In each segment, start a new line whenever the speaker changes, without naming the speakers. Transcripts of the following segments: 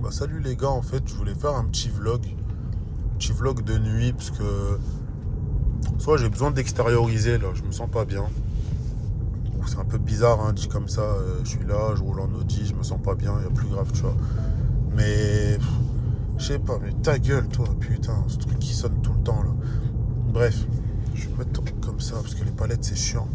Bah salut les gars, en fait je voulais faire un petit vlog de nuit parce que soit j'ai besoin d'extérioriser là, je me sens pas bien. C'est un peu bizarre hein, dit comme ça, je suis là, je roule en Audi, je me sens pas bien, il y a plus grave tu vois. Mais je sais pas, mais ta gueule toi, putain, ce truc qui sonne tout le temps là. Bref, je vais mettre comme ça parce que les palettes c'est chiant.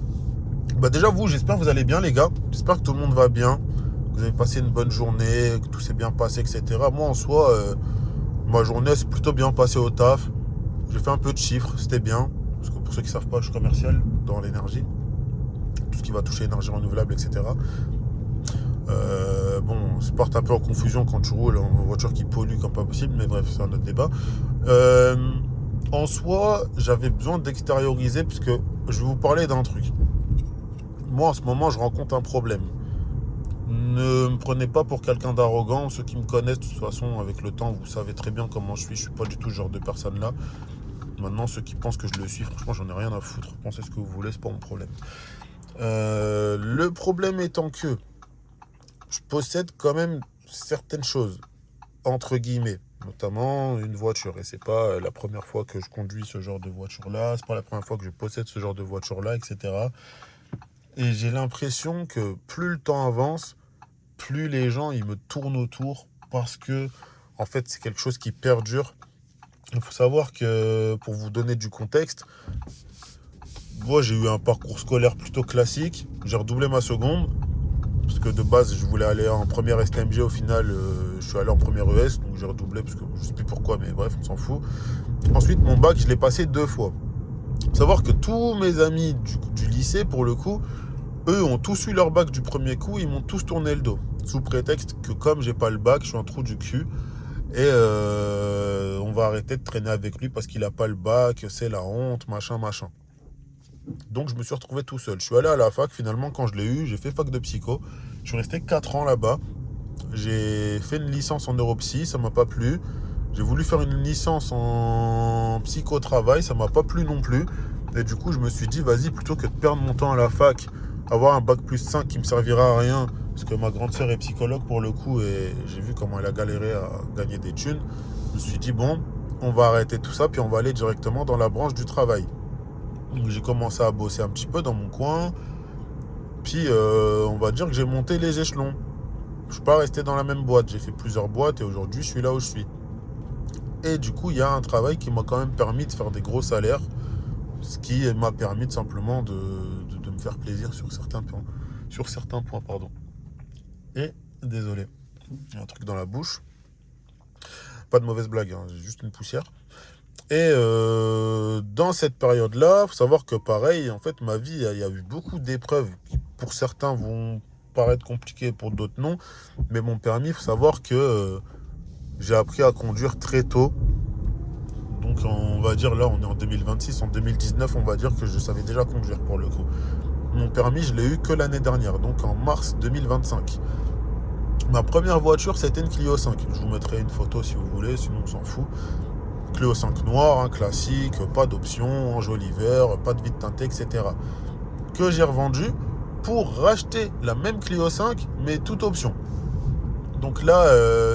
Bah déjà vous, j'espère que vous allez bien les gars, j'espère que tout le monde va bien, que vous avez passé une bonne journée, que tout s'est bien passé, etc. Moi en soi, ma journée s'est plutôt bien passée au taf. J'ai fait un peu de chiffres, c'était bien. Parce que pour ceux qui ne savent pas, je suis commercial dans l'énergie. Tout ce qui va toucher énergie renouvelable, etc. Bon, ça porte un peu en confusion quand tu roules en voiture qui pollue comme pas possible, mais bref, c'est un autre débat. Euh, En soi, j'avais besoin d'extérioriser parce que je vais vous parler d'un truc. Moi, en ce moment, je rencontre un problème. Ne me prenez pas pour quelqu'un d'arrogant. Ceux qui me connaissent, de toute façon, avec le temps, vous savez très bien comment je suis. Je suis pas du tout ce genre de personne-là. Maintenant, ceux qui pensent que je le suis, franchement, j'en ai rien à foutre. Pensez ce que vous voulez, c'est pas mon problème. Le problème étant que je possède quand même certaines choses, entre guillemets, notamment une voiture. Et c'est pas la première fois que je conduis ce genre de voiture-là, c'est pas la première fois que je possède ce genre de voiture-là, etc. Et j'ai l'impression que plus le temps avance, plus les gens ils me tournent autour parce que en fait c'est quelque chose qui perdure. Il faut savoir que pour vous donner du contexte, moi j'ai eu un parcours scolaire plutôt classique. J'ai redoublé ma seconde parce que de base je voulais aller en première STMG. Au final je suis allé en première ES, donc j'ai redoublé parce que je sais plus pourquoi, mais bref on s'en fout. Ensuite mon bac je l'ai passé 2 fois. Il faut savoir que tous mes amis du lycée pour le coup, eux ont tous eu leur bac du premier coup, ils m'ont tous tourné le dos. Sous prétexte que comme j'ai pas le bac, je suis un trou du cul. Et on va arrêter de traîner avec lui parce qu'il a pas le bac, c'est la honte, machin, machin. Donc je me suis retrouvé tout seul. Je suis allé à la fac, finalement quand je l'ai eu, j'ai fait fac de psycho. Je suis resté 4 ans là-bas. J'ai fait une licence en neuropsy, ça m'a pas plu. J'ai voulu faire une licence en psychotravail, ça m'a pas plu non plus. Et du coup, je me suis dit, vas-y, plutôt que de perdre mon temps à la fac, avoir un bac plus 5 qui me servira à rien, parce que ma grande sœur est psychologue pour le coup, et j'ai vu comment elle a galéré à gagner des thunes. Je me suis dit, bon, on va arrêter tout ça, puis on va aller directement dans la branche du travail. Donc j'ai commencé à bosser un petit peu dans mon coin, puis on va dire que j'ai monté les échelons. Je ne suis pas resté dans la même boîte, j'ai fait plusieurs boîtes, et aujourd'hui, je suis là où je suis. Et du coup, il y a un travail qui m'a quand même permis de faire des gros salaires, ce qui m'a permis de simplement de me faire plaisir sur certains points. Sur certains points, pardon. Et, désolé, il y a un truc dans la bouche. Pas de mauvaise blague, hein, j'ai juste une poussière. Et dans cette période-là, il faut savoir que pareil, en fait, ma vie, il y a eu beaucoup d'épreuves qui, pour certains, vont paraître compliquées, pour d'autres non. Mais mon permis, il faut savoir que j'ai appris à conduire très tôt. Donc on va dire, là on est en 2026, en 2019 on va dire que je savais déjà conduire pour le coup. Mon permis je l'ai eu que l'année dernière, donc en mars 2025. Ma première voiture c'était une Clio 5. Je vous mettrai une photo si vous voulez, sinon on s'en fout. Clio 5 noire, hein, classique, pas d'option, en joli vert, pas de vitre teintée, etc. Que j'ai revendu pour racheter la même Clio 5 mais toute option. Donc là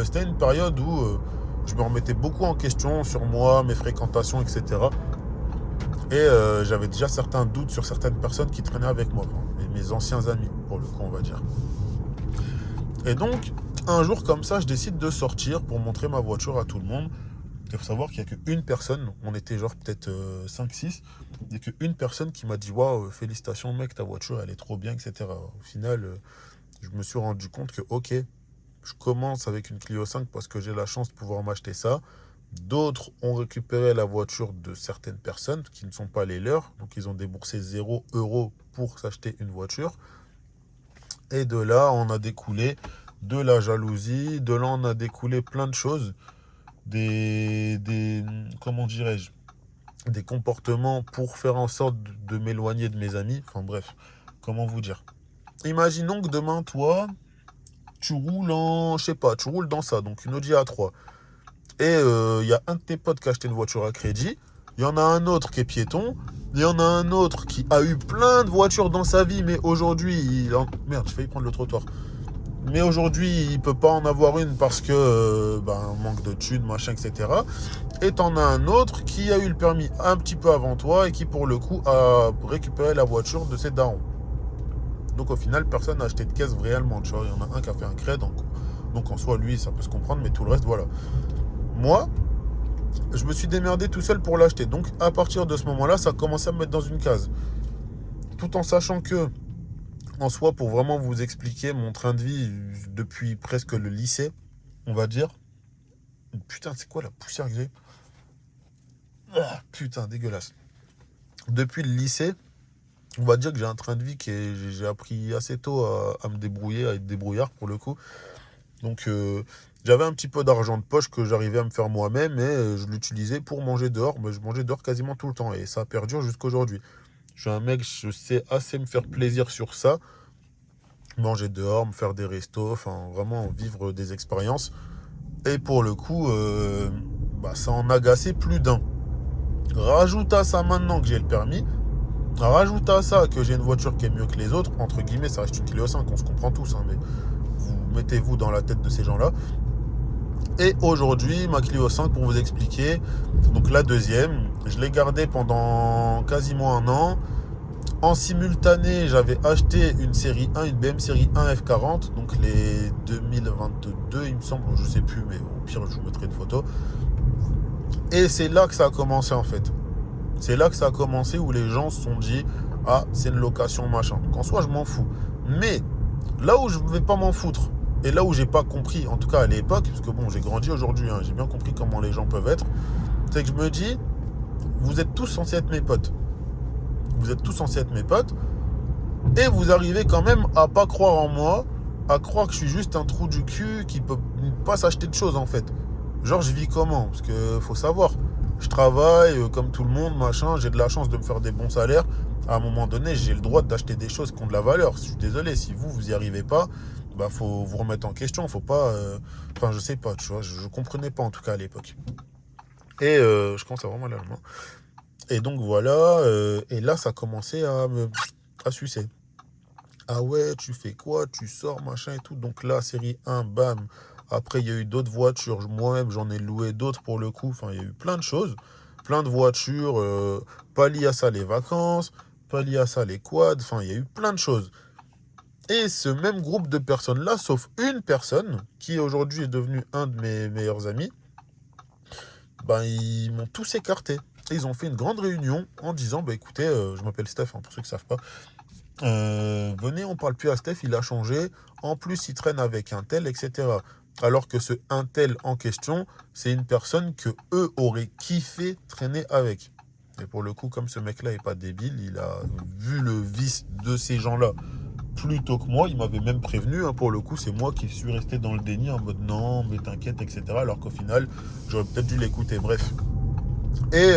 c'était une période où je me remettais beaucoup en question sur moi, mes fréquentations, etc. Et j'avais déjà certains doutes sur certaines personnes qui traînaient avec moi, mes anciens amis, pour le coup, on va dire. Et donc, un jour comme ça, je décide de sortir pour montrer ma voiture à tout le monde. Il faut savoir qu'il n'y a qu'une personne, on était genre peut-être 5-6, il n'y a qu'une personne qui m'a dit « Waouh, félicitations mec, ta voiture, elle est trop bien, etc. » Au final, je me suis rendu compte que, ok, je commence avec une Clio 5 parce que j'ai la chance de pouvoir m'acheter ça. D'autres ont récupéré la voiture de certaines personnes qui ne sont pas les leurs. Donc, ils ont déboursé 0 € pour s'acheter une voiture. Et de là, on a découlé de la jalousie. De là, on a découlé plein de choses. Comment dirais-je, des comportements pour faire en sorte de m'éloigner de mes amis. Enfin bref, comment vous dire. Imaginons que demain, toi, tu roules je sais pas, tu roules dans ça, donc une Audi A3. Et il y a un de tes potes qui a acheté une voiture à crédit. Il y en a un autre qui est piéton. Il y en a un autre qui a eu plein de voitures dans sa vie, mais aujourd'hui, Merde, j'ai failli prendre le trottoir. Mais aujourd'hui, il peut pas en avoir une parce que manque de thunes, machin, etc. Et t'en as un autre qui a eu le permis un petit peu avant toi et qui, pour le coup, a récupéré la voiture de ses darons. Donc au final, personne n'a acheté de caisse réellement. Tu vois, il y en a un qui a fait un crédit. Donc en soi, lui, ça peut se comprendre, mais tout le reste, voilà. Moi, je me suis démerdé tout seul pour l'acheter. Donc à partir de ce moment-là, ça a commencé à me mettre dans une case. Tout en sachant que, en soi, pour vraiment vous expliquer mon train de vie depuis presque le lycée, on va dire. Putain, c'est quoi la poussière que j'ai? Ah, putain, dégueulasse. Depuis le lycée, on va dire que j'ai un train de vie j'ai appris assez tôt à me débrouiller, à être débrouillard pour le coup. Donc j'avais un petit peu d'argent de poche que j'arrivais à me faire moi-même et je l'utilisais pour manger dehors. Mais je mangeais dehors quasiment tout le temps et ça perdure jusqu'à aujourd'hui. Je suis un mec, je sais assez me faire plaisir sur ça. Manger dehors, me faire des restos, enfin vraiment vivre des expériences. Et pour le coup, ça en a agacé plus d'un. Rajoute à ça maintenant que j'ai le permis. Rajoute à ça que j'ai une voiture qui est mieux que les autres. Entre guillemets, ça reste une Clio 5, on se comprend tous. Mais vous mettez-vous dans la tête de ces gens-là. Et aujourd'hui, ma Clio 5, pour vous expliquer, donc la deuxième, je l'ai gardée pendant quasiment un an. En simultané, j'avais acheté une série 1, une BM série 1 F40, donc les 2022, il me semble, je sais plus, mais au pire, je vous mettrai une photo. Et c'est là que ça a commencé en fait. C'est là que ça a commencé où les gens se sont dit, ah, c'est une location, machin. Donc en soi, je m'en fous. Mais là où je ne vais pas m'en foutre, et là où j'ai pas compris, en tout cas à l'époque, parce que bon, j'ai grandi aujourd'hui, hein, j'ai bien compris comment les gens peuvent être, c'est que je me dis, vous êtes tous censés être mes potes. Vous êtes tous censés être mes potes. Et vous arrivez quand même à pas croire en moi, à croire que je suis juste un trou du cul qui peut pas s'acheter de choses en fait. Genre, je vis comment? Parce que faut savoir, je travaille comme tout le monde, machin, j'ai de la chance de me faire des bons salaires. À un moment donné, j'ai le droit d'acheter des choses qui ont de la valeur. Je suis désolé, si vous y arrivez pas, faut vous remettre en question. Faut pas. Enfin, je sais pas, tu vois, je comprenais pas en tout cas à l'époque. Et je commence à vraiment aller allemand. Et donc voilà, et là, ça commençait à sucer. Ah ouais, tu fais quoi? Tu sors, machin et tout. Donc là, série 1, bam. Après, il y a eu d'autres voitures. Moi-même, j'en ai loué d'autres pour le coup. Enfin, il y a eu plein de choses. Plein de voitures. Pas lié à ça les vacances. Pas lié à ça les quads. Enfin, il y a eu plein de choses. Et ce même groupe de personnes-là, sauf une personne, qui aujourd'hui est devenue un de mes meilleurs amis, ils m'ont tous écarté. Et ils ont fait une grande réunion en disant, écoutez, je m'appelle Steph, hein, pour ceux qui ne savent pas. Venez, on parle plus à Steph, il a changé. En plus, il traîne avec un tel, etc. Alors que ce un tel en question, c'est une personne que eux auraient kiffé traîner avec. Et pour le coup, comme ce mec-là est pas débile, il a vu le vice de ces gens-là plus tôt que moi. Il m'avait même prévenu. Pour le coup, c'est moi qui suis resté dans le déni en mode non, mais t'inquiète, etc. Alors qu'au final, j'aurais peut-être dû l'écouter. Bref. Et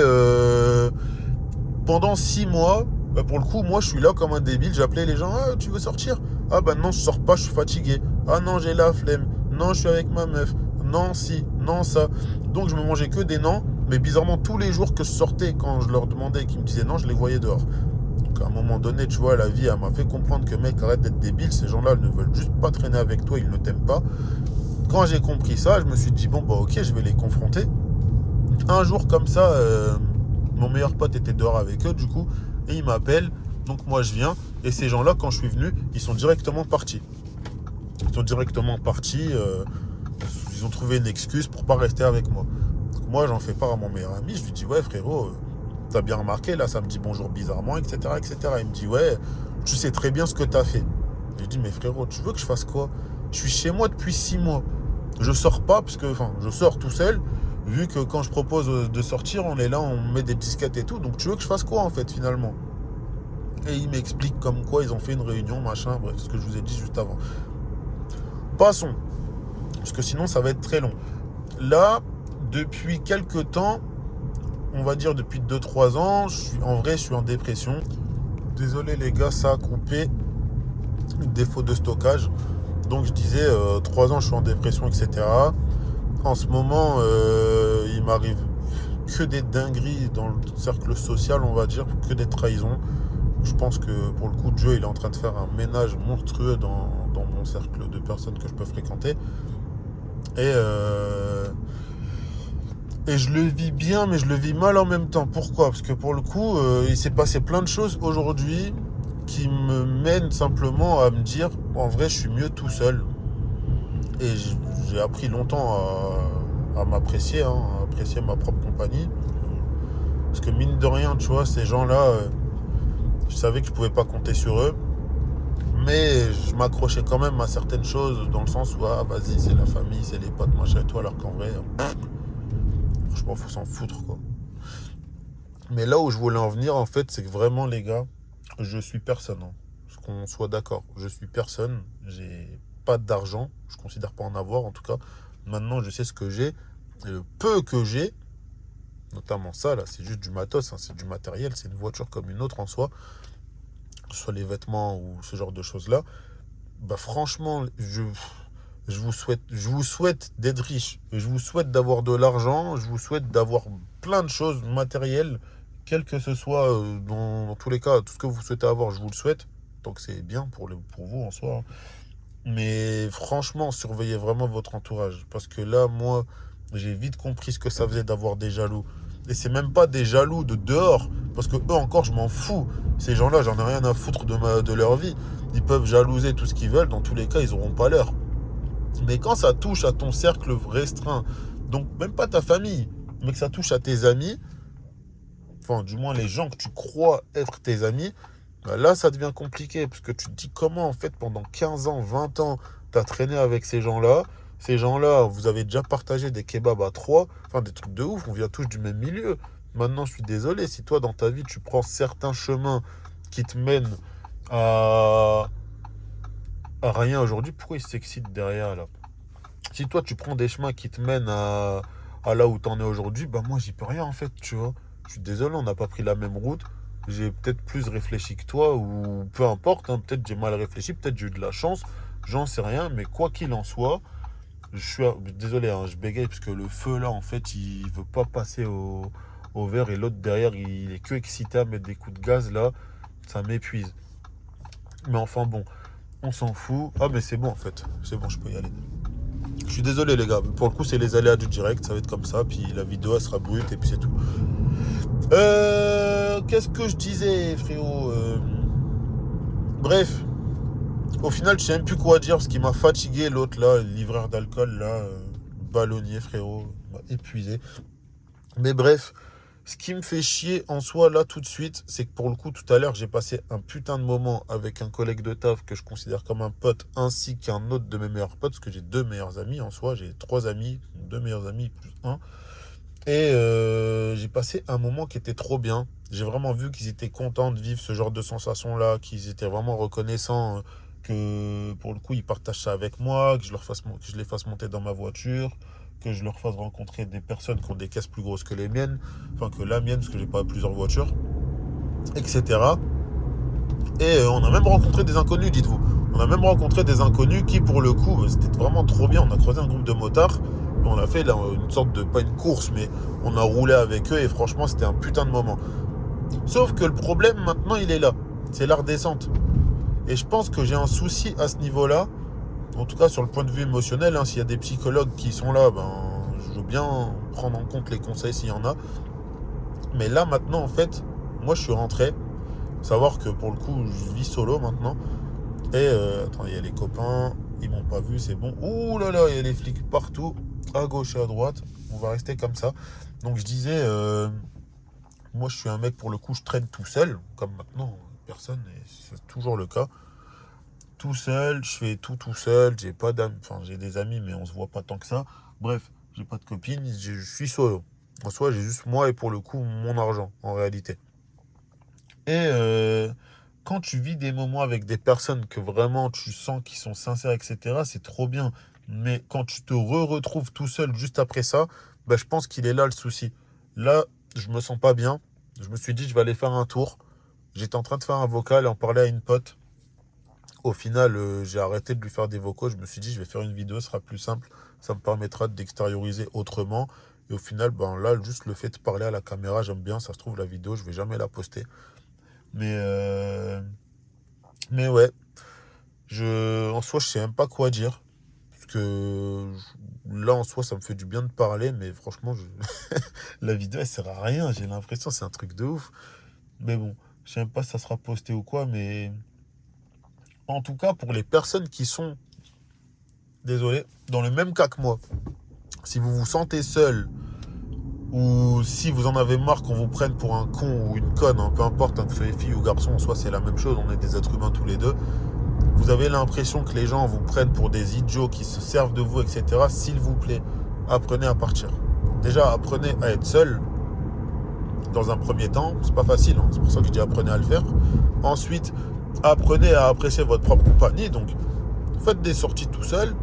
pendant 6 mois, pour le coup, moi, je suis là comme un débile. J'appelais les gens, ah, tu veux sortir? Ah, non, je sors pas, je suis fatigué. Ah, non, j'ai la flemme. Non, je suis avec ma meuf. Non, si, non, ça. Donc, je me mangeais que des non. Mais bizarrement, tous les jours que je sortais, quand je leur demandais et qu'ils me disaient non, je les voyais dehors. Donc, à un moment donné, tu vois, la vie, elle m'a fait comprendre que, mec, arrête d'être débile. Ces gens-là ne veulent juste pas traîner avec toi, ils ne t'aiment pas. Quand j'ai compris ça, je me suis dit, bon, ok, je vais les confronter. Un jour, comme ça, mon meilleur pote était dehors avec eux, du coup. Et ils m'appellent, donc moi je viens. Et ces gens-là, quand je suis venu, ils sont directement partis. Ils sont directement partis. Ils ont trouvé une excuse pour pas rester avec moi. Donc moi, j'en fais part à mon meilleur ami. Je lui dis, ouais, frérot, t'as bien remarqué, là, ça me dit bonjour bizarrement, etc., etc. Il me dit, ouais, tu sais très bien ce que t'as fait. Je lui dis, mais frérot, tu veux que je fasse quoi? Je suis chez moi depuis 6 mois. Je sors pas, parce que, je sors tout seul. Vu que quand je propose de sortir, on est là, on met des disquettes et tout. Donc tu veux que je fasse quoi en fait finalement? Et il m'explique comme quoi ils ont fait une réunion, machin, bref, ce que je vous ai dit juste avant. Passons, parce que sinon ça va être très long. Là, depuis quelques temps, on va dire depuis 2-3 ans, je suis en dépression. Désolé les gars, ça a coupé. Défaut de stockage. Donc je disais, 3 ans je suis en dépression, etc. En ce moment, il m'arrive que des dingueries dans le cercle social, on va dire, que des trahisons. Je pense que pour le coup, Dieu, il est en train de faire un ménage monstrueux dans mon cercle de personnes que je peux fréquenter. Et, euh, et je le vis bien, mais je le vis mal en même temps. Pourquoi? Parce que pour le coup, il s'est passé plein de choses aujourd'hui qui me mènent simplement à me dire, en vrai, je suis mieux tout seul. Et j'ai appris longtemps à m'apprécier, hein, à apprécier ma propre compagnie. Parce que mine de rien, tu vois, ces gens-là, je savais que je pouvais pas compter sur eux. Mais je m'accrochais quand même à certaines choses, dans le sens où, ah, vas-y, c'est la famille, c'est les potes, machin et tout, alors qu'en vrai, franchement, faut s'en foutre, quoi. Mais là où je voulais en venir, en fait, c'est que vraiment, les gars, je suis personne, hein. Qu'on soit d'accord. Je suis personne. J'ai pas d'argent. Je considère pas en avoir, en tout cas. Maintenant, je sais ce que j'ai. Et le peu que j'ai, notamment ça, là, c'est juste du matos, hein, c'est du matériel. C'est une voiture comme une autre en soi. Que ce soit les vêtements ou ce genre de choses-là. Bah, franchement, je vous souhaite d'être riche. Je vous souhaite d'avoir de l'argent. Je vous souhaite d'avoir plein de choses matérielles, quel que ce soit, dans tous les cas, tout ce que vous souhaitez avoir, je vous le souhaite. Tant que c'est bien pour vous en soi, hein. Mais franchement, surveillez vraiment votre entourage. Parce que là, moi, j'ai vite compris ce que ça faisait d'avoir des jaloux. Et c'est même pas des jaloux de dehors. Parce que eux encore, je m'en fous. Ces gens-là, j'en ai rien à foutre de leur vie. Ils peuvent jalouser tout ce qu'ils veulent. Dans tous les cas, ils n'auront pas l'heure. Mais quand ça touche à ton cercle restreint, donc même pas ta famille, mais que ça touche à tes amis, enfin du moins les gens que tu crois être tes amis, bah là ça devient compliqué. Parce que tu te dis comment en fait pendant 15 ans, 20 ans, tu as traîné avec ces gens-là. Ces gens-là, vous avez déjà partagé des kebabs à trois, enfin des trucs de ouf, on vient tous du même milieu. Maintenant, je suis désolé, si toi dans ta vie tu prends certains chemins qui te mènent à, à rien aujourd'hui, pourquoi ils s'excitent derrière là? Si toi tu prends des chemins qui te mènent à là où t'en es aujourd'hui, bah moi j'y peux rien en fait, tu vois. Je suis désolé, on n'a pas pris la même route. J'ai peut-être plus réfléchi que toi, ou peu importe, hein, peut-être j'ai mal réfléchi, peut-être j'ai eu de la chance, j'en sais rien, mais quoi qu'il en soit, désolé, hein, je bégaye parce que le feu là en fait il veut pas passer au vert et l'autre derrière il est que excité à mettre des coups de gaz là, ça m'épuise. Mais enfin bon, on s'en fout. Ah mais c'est bon en fait, c'est bon, je peux y aller. Je suis désolé les gars, pour le coup c'est les aléas du direct, ça va être comme ça, puis la vidéo elle sera brute et puis c'est tout. Qu'est-ce que je disais frérot? Bref, au final je sais même plus quoi dire, ce qui m'a fatigué l'autre là, le livreur d'alcool là, ballonnier frérot, m'a épuisé. Mais bref, ce qui me fait chier en soi là tout de suite, c'est que pour le coup tout à l'heure j'ai passé un putain de moment avec un collègue de taf que je considère comme un pote ainsi qu'un autre de mes meilleurs potes, parce que j'ai deux meilleurs amis en soi, j'ai trois amis, deux meilleurs amis plus un. Et j'ai passé un moment qui était trop bien. J'ai vraiment vu qu'ils étaient contents de vivre ce genre de sensation-là, qu'ils étaient vraiment reconnaissants, que pour le coup ils partagent ça avec moi, que je les fasse monter dans ma voiture, que je leur fasse rencontrer des personnes qui ont des caisses plus grosses que les miennes, enfin que la mienne parce que j'ai pas plusieurs voitures, etc. Et on a même rencontré des inconnus, dites-vous. On a même rencontré des inconnus qui, pour le coup, c'était vraiment trop bien. On a croisé un groupe de motards. On a fait là, une sorte de, pas une course, mais on a roulé avec eux et franchement, c'était un putain de moment. Sauf que le problème, maintenant, il est là. C'est la redescente. Et je pense que j'ai un souci à ce niveau-là. En tout cas, sur le point de vue émotionnel, hein, s'il y a des psychologues qui sont là, ben, je veux bien prendre en compte les conseils s'il y en a. Mais là, maintenant, en fait, moi, je suis rentré. Savoir que pour le coup, je vis solo maintenant. Et attends, il y a les copains, ils m'ont pas vu, c'est bon. Ouh là là, il y a les flics partout, à gauche et à droite. On va rester comme ça. Donc je disais, moi je suis un mec pour le coup, je traîne tout seul, comme maintenant, personne, et c'est toujours le cas. Tout seul, je fais tout seul, j'ai pas d'amis, enfin j'ai des amis, mais on se voit pas tant que ça. Bref, j'ai pas de copine, je suis solo. En soi, j'ai juste moi et pour le coup mon argent, en réalité. Et quand tu vis des moments avec des personnes que vraiment tu sens qu'ils sont sincères, etc., c'est trop bien. Mais quand tu te retrouves tout seul juste après ça, bah, je pense qu'il est là le souci. Là, je me sens pas bien. Je me suis dit, je vais aller faire un tour. J'étais en train de faire un vocal et en parler à une pote. Au final, j'ai arrêté de lui faire des vocaux. Je me suis dit, je vais faire une vidéo, ce sera plus simple. Ça me permettra d'extérioriser autrement. Et au final, ben là, juste le fait de parler à la caméra, j'aime bien. Ça se trouve, la vidéo, je vais jamais la poster. Mais, euh, mais ouais. En soi, je sais même pas quoi dire. Parce que là, en soi, ça me fait du bien de parler, mais franchement, la vidéo, elle sert à rien. J'ai l'impression, c'est un truc de ouf. Mais bon, je sais même pas si ça sera posté ou quoi, mais en tout cas, pour les personnes qui sont, désolé, dans le même cas que moi, si vous vous sentez seul, ou si vous en avez marre qu'on vous prenne pour un con ou une conne, hein, peu importe, hein, que vous soyez fille ou garçon, en soi, c'est la même chose, on est des êtres humains tous les deux. Vous avez l'impression que les gens vous prennent pour des idiots qui se servent de vous, etc. S'il vous plaît, apprenez à partir. Déjà, apprenez à être seul dans un premier temps. C'est pas facile, hein. C'est pour ça que je dis apprenez à le faire. Ensuite, apprenez à apprécier votre propre compagnie. Donc, faites des sorties tout seul.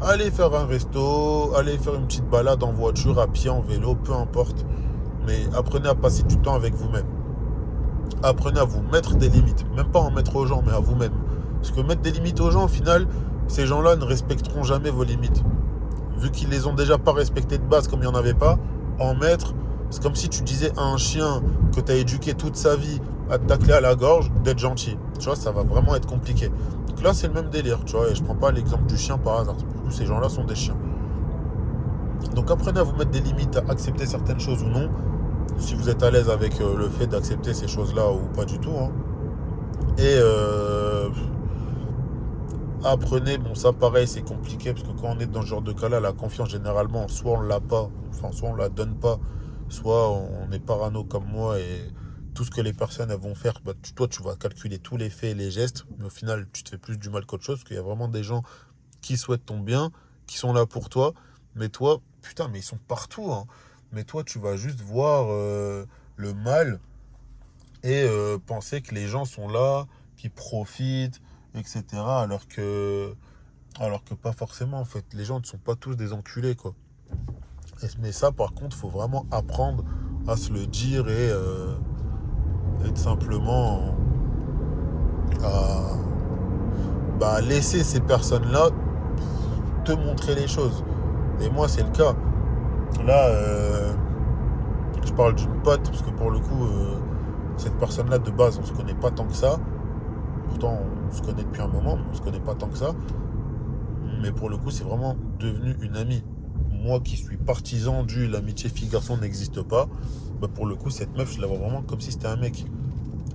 Allez faire un resto, allez faire une petite balade en voiture, à pied, en vélo, peu importe. Mais apprenez à passer du temps avec vous-même. Apprenez à vous mettre des limites. Même pas en mettre aux gens, mais à vous-même. Parce que mettre des limites aux gens, au final, ces gens-là ne respecteront jamais vos limites. Vu qu'ils les ont déjà pas respectées de base comme il n'y en avait pas, en mettre, c'est comme si tu disais à un chien que tu as éduqué toute sa vie à te tacler à la gorge, d'être gentil. Tu vois, ça va vraiment être compliqué. Donc là, c'est le même délire, tu vois, et je prends pas l'exemple du chien par hasard. Ces gens-là sont des chiens. Donc apprenez à vous mettre des limites, à accepter certaines choses ou non. Si vous êtes à l'aise avec le fait d'accepter ces choses-là ou pas du tout, hein. Et apprenez, bon ça pareil c'est compliqué parce que quand on est dans ce genre de cas-là, la confiance généralement, soit on l'a pas, enfin soit on la donne pas, soit on est parano comme moi et tout ce que les personnes elles vont faire, bah, toi tu vas calculer tous les faits et les gestes, mais au final tu te fais plus du mal qu'autre chose parce qu'il y a vraiment des gens qui souhaitent ton bien, qui sont là pour toi, mais toi, putain mais ils sont partout, hein. Mais toi tu vas juste voir le mal et penser que les gens sont là, qui profitent, etc. Alors que pas forcément, en fait. Les gens ne sont pas tous des enculés, quoi. Mais ça, par contre, faut vraiment apprendre à se le dire et tout simplement à laisser ces personnes-là te montrer les choses. Et moi, c'est le cas. Là, je parle d'une pote, parce que pour le coup, cette personne-là, de base, on se connaît pas tant que ça. Pourtant, on se connaît depuis un moment, mais on se connaît pas tant que ça. Mais pour le coup, c'est vraiment devenu une amie. Moi qui suis partisan du l'amitié fille-garçon n'existe pas, bah pour le coup, cette meuf, je la vois vraiment comme si c'était un mec.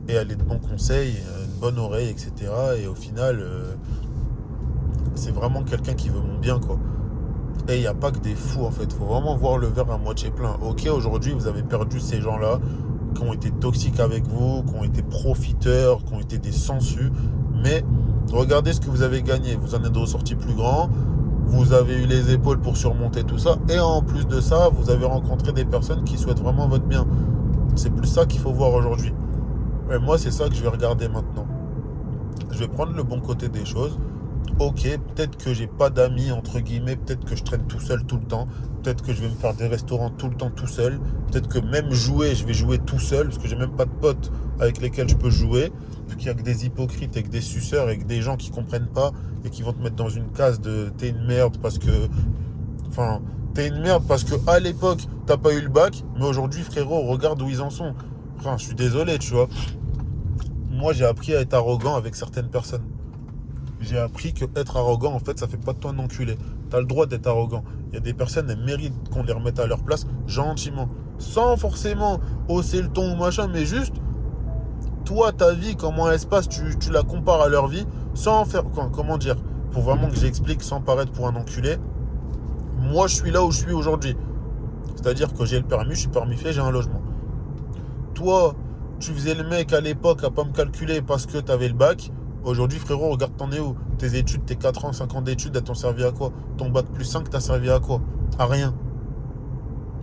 Et elle est de bons conseils, une bonne oreille, etc. Et au final, c'est vraiment quelqu'un qui veut mon bien, quoi. Et il n'y a pas que des fous, en fait. Il faut vraiment voir le verre à moitié plein. Ok, aujourd'hui, vous avez perdu ces gens-là qui ont été toxiques avec vous, qui ont été profiteurs, qui ont été des sangsues. Mais regardez ce que vous avez gagné. Vous en êtes ressorti plus grand. Vous avez eu les épaules pour surmonter tout ça. Et en plus de ça, vous avez rencontré des personnes qui souhaitent vraiment votre bien. C'est plus ça qu'il faut voir aujourd'hui. Et moi, c'est ça que je vais regarder maintenant. Je vais prendre le bon côté des choses. Ok, peut-être que j'ai pas d'amis, entre guillemets, peut-être que je traîne tout seul tout le temps, peut-être que je vais me faire des restaurants tout le temps tout seul, peut-être que même jouer, je vais jouer tout seul, parce que j'ai même pas de potes avec lesquels je peux jouer, vu qu'il y a que des hypocrites et que des suceurs et que des gens qui comprennent pas et qui vont te mettre dans une case de t'es une merde parce que... Enfin, t'es une merde parce que à l'époque, t'as pas eu le bac, mais aujourd'hui, frérot, regarde où ils en sont. Enfin, je suis désolé, tu vois. Moi, j'ai appris à être arrogant avec certaines personnes. J'ai appris que être arrogant, en fait, ça fait pas de toi un enculé. T'as le droit d'être arrogant. Il y a des personnes, elles méritent qu'on les remette à leur place gentiment. Sans forcément hausser le ton ou machin, mais juste, toi, ta vie, comment elle se passe, tu la compares à leur vie, sans faire... Comment dire? Pour vraiment que j'explique sans paraître pour un enculé. Moi, je suis là où je suis aujourd'hui. C'est-à-dire que j'ai le permis, je suis permis fait, j'ai un logement. Toi, tu faisais le mec à l'époque à pas me calculer parce que t'avais le bac. Aujourd'hui, frérot, regarde, t'en es où? Tes études, tes 4 ans, 5 ans d'études, elles t'ont servi à quoi? Ton bac plus 5 t'as servi à quoi? À rien.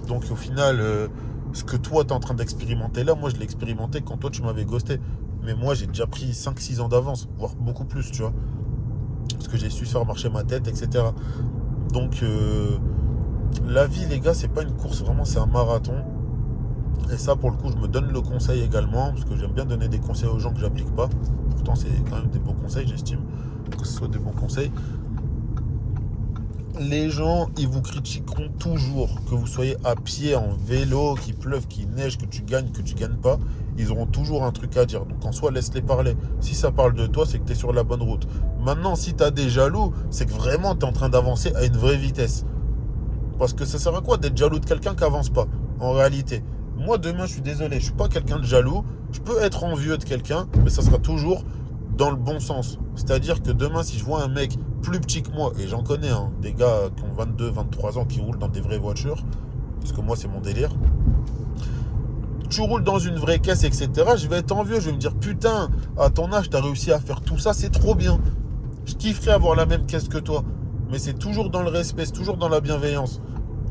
Donc au final, ce que toi, t'es en train d'expérimenter là, moi, je l'ai expérimenté quand toi, tu m'avais ghosté. Mais moi, j'ai déjà pris 5-6 ans d'avance, voire beaucoup plus, tu vois. Parce que j'ai su faire marcher ma tête, etc. Donc, la vie, les gars, c'est pas une course, vraiment, c'est un marathon. Et ça, pour le coup, je me donne le conseil également, parce que j'aime bien donner des conseils aux gens que j'applique pas. Pourtant, c'est quand même des bons conseils, j'estime que ce soit des bons conseils. les gens, ils vous critiqueront toujours. Que vous soyez à pied, en vélo, qu'il pleuve, qu'il neige, que tu gagnes pas. Ils auront toujours un truc à dire. Donc en soi, laisse-les parler. Si ça parle de toi, c'est que tu es sur la bonne route. Maintenant, si tu as des jaloux, c'est que vraiment tu es en train d'avancer à une vraie vitesse. Parce que ça sert à quoi d'être jaloux de quelqu'un qui avance pas, en réalité? Moi, demain, je suis désolé, je suis pas quelqu'un de jaloux. Je peux être envieux de quelqu'un, mais ça sera toujours dans le bon sens. C'est-à-dire que demain, si je vois un mec plus petit que moi, et j'en connais, hein, des gars qui ont 22, 23 ans, qui roulent dans des vraies voitures, parce que moi, c'est mon délire. Tu roules dans une vraie caisse, etc. Je vais être envieux, je vais me dire, putain, à ton âge, tu as réussi à faire tout ça, c'est trop bien. Je kifferais avoir la même caisse que toi. Mais c'est toujours dans le respect, c'est toujours dans la bienveillance.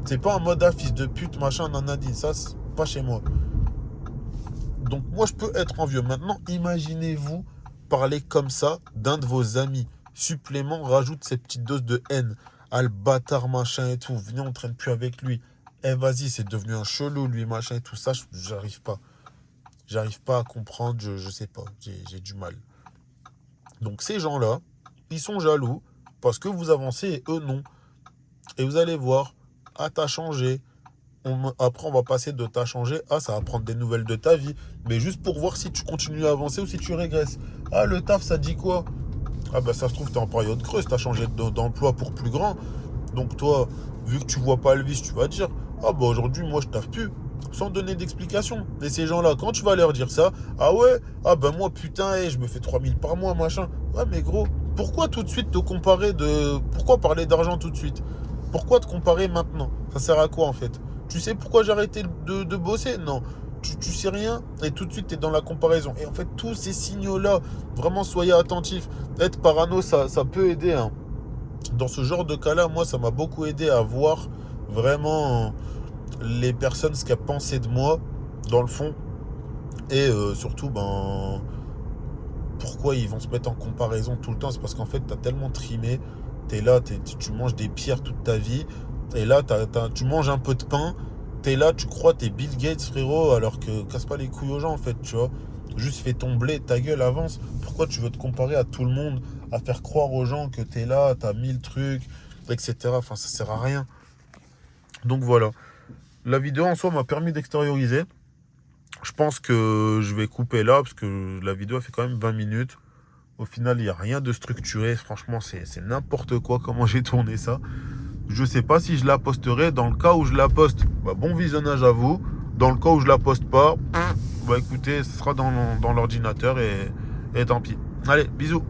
C'est pas en mode fils de pute, machin, nanadi. Ça, c'est pas chez moi. Donc moi, je peux être envieux. Maintenant, imaginez-vous parler comme ça d'un de vos amis. Supplément, rajoute cette petite dose de haine. Ah, le bâtard, machin et tout. Venez, on traîne plus avec lui. Eh, vas-y, c'est devenu un chelou, lui, machin et tout ça. J'arrive pas. J'arrive pas à comprendre, je sais pas. J'ai du mal. Donc ces gens-là, ils sont jaloux parce que vous avancez et eux non. Et vous allez voir, ah, t'as changé. Après, on va passer de t'as changé à ça va prendre des nouvelles de ta vie. Mais juste pour voir si tu continues à avancer ou si tu régresses. Ah, le taf, ça dit quoi? Ah, bah ça se trouve, t'es en période creuse, t'as changé d'emploi pour plus grand. Donc toi, vu que tu vois pas le vice, tu vas dire, ah bah aujourd'hui, moi, je taffe plus. Sans donner d'explication. Et ces gens-là, quand tu vas leur dire ça, ah ouais, ah bah moi, putain, je me fais 3000 par mois, machin. Ouais, mais gros, pourquoi tout de suite te comparer de... Pourquoi parler d'argent tout de suite? Pourquoi te comparer maintenant? Ça sert à quoi, en fait? Tu sais pourquoi j'ai arrêté de bosser? Non. Tu sais rien et tout de suite tu es dans la comparaison. Et en fait, tous ces signaux-là, vraiment soyez attentifs. Être parano, ça peut aider, hein. Dans ce genre de cas-là, moi, ça m'a beaucoup aidé à voir vraiment les personnes, ce qu'elles pensaient de moi, dans le fond. Et surtout, ben, pourquoi ils vont se mettre en comparaison tout le temps? C'est parce qu'en fait, tu as tellement trimé. Tu es là, tu manges des pierres toute ta vie. Et là, tu manges un peu de pain. T'es là, tu crois t'es Bill Gates, frérot, alors que casse pas les couilles aux gens, en fait, tu vois. Juste fais ton blé, ta gueule, avance. Pourquoi tu veux te comparer à tout le monde, à faire croire aux gens que t'es là, t'as 1000 trucs, etc. Enfin, ça sert à rien. Donc voilà. La vidéo en soi m'a permis d'extérioriser. Je pense que je vais couper là, parce que la vidéo a fait quand même 20 minutes. Au final, il n'y a rien de structuré. Franchement, c'est n'importe quoi comment j'ai tourné ça. Je sais pas si je la posterai. Dans le cas où je la poste, bah, bon visionnage à vous. Dans le cas où je la poste pas, bah écoutez, ce sera dans l'ordinateur et tant pis. Allez, bisous.